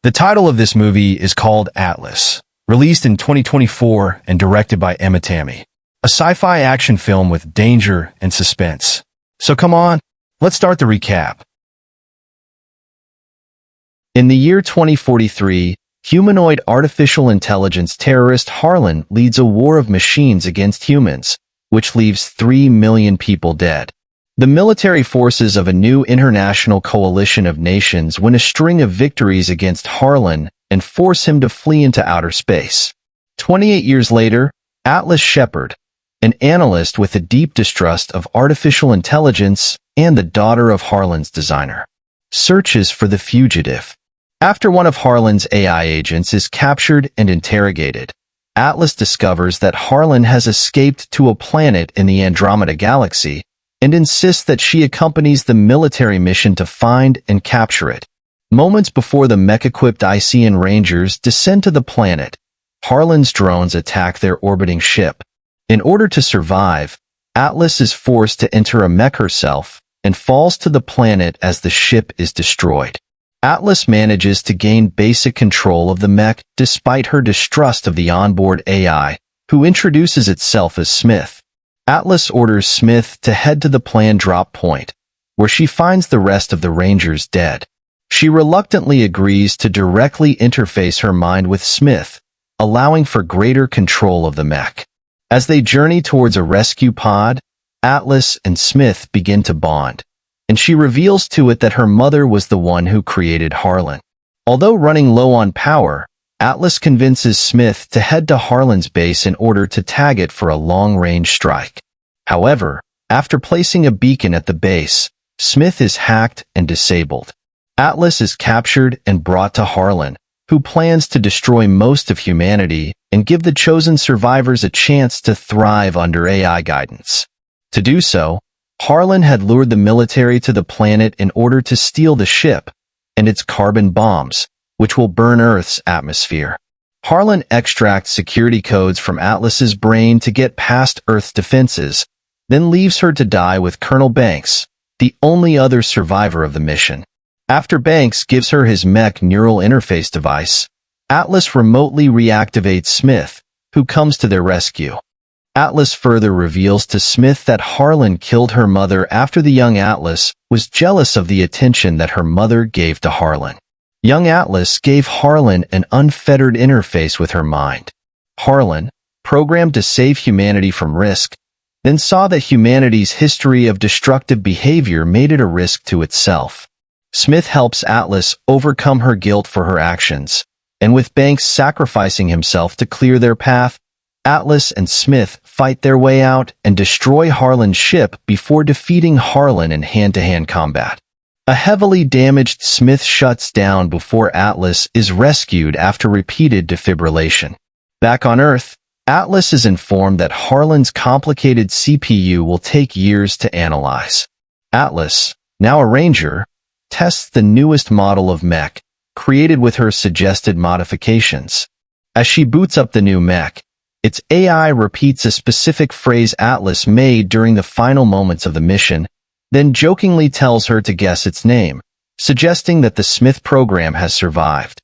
The title of this movie is called Atlas, released in 2024 and directed by Emma Tammy. A sci-fi action film with danger and suspense. So come on, let's start the recap. In the year 2043, humanoid artificial intelligence terrorist Harlan leads a war of machines against humans, which leaves 3 million people dead. The military forces of a new international coalition of nations win a string of victories against Harlan and force him to flee into outer space. 28 years later, Atlas Shepard, an analyst with a deep distrust of artificial intelligence and the daughter of Harlan's designer, searches for the fugitive. After one of Harlan's AI agents is captured and interrogated, Atlas discovers that Harlan has escaped to a planet in the Andromeda Galaxy and insists that she accompanies the military mission to find and capture it. Moments before the mech-equipped Ician Rangers descend to the planet, Harlan's drones attack their orbiting ship. In order to survive, Atlas is forced to enter a mech herself and falls to the planet as the ship is destroyed. Atlas manages to gain basic control of the mech despite her distrust of the onboard AI, who introduces itself as Smith. Atlas orders Smith to head to the planned drop point, where she finds the rest of the Rangers dead. She reluctantly agrees to directly interface her mind with Smith, allowing for greater control of the mech. As they journey towards a rescue pod, Atlas and Smith begin to bond, and she reveals to it that her mother was the one who created Harlan. Although running low on power, Atlas convinces Smith to head to Harlan's base in order to tag it for a long-range strike. However, after placing a beacon at the base, Smith is hacked and disabled. Atlas is captured and brought to Harlan, who plans to destroy most of humanity and give the chosen survivors a chance to thrive under AI guidance. To do so, Harlan had lured the military to the planet in order to steal the ship and its carbon bombs, which will burn Earth's atmosphere. Harlan extracts security codes from Atlas's brain to get past Earth's defenses, then leaves her to die with Colonel Banks, the only other survivor of the mission. After Banks gives her his mech neural interface device, Atlas remotely reactivates Smith, who comes to their rescue. Atlas further reveals to Smith that Harlan killed her mother after the young Atlas was jealous of the attention that her mother gave to Harlan. Young Atlas gave Harlan an unfettered interface with her mind. Harlan, programmed to save humanity from risk, then saw that humanity's history of destructive behavior made it a risk to itself. Smith helps Atlas overcome her guilt for her actions, and with Banks sacrificing himself to clear their path, Atlas and Smith fight their way out and destroy Harlan's ship before defeating Harlan in hand-to-hand combat. A heavily damaged Smith shuts down before Atlas is rescued after repeated defibrillation. Back on Earth, Atlas is informed that Harlan's complicated CPU will take years to analyze. Atlas, now a Ranger, tests the newest model of mech, created with her suggested modifications. As she boots up the new mech, its AI repeats a specific phrase Atlas made during the final moments of the mission, then jokingly tells her to guess its name, suggesting that the Smith program has survived.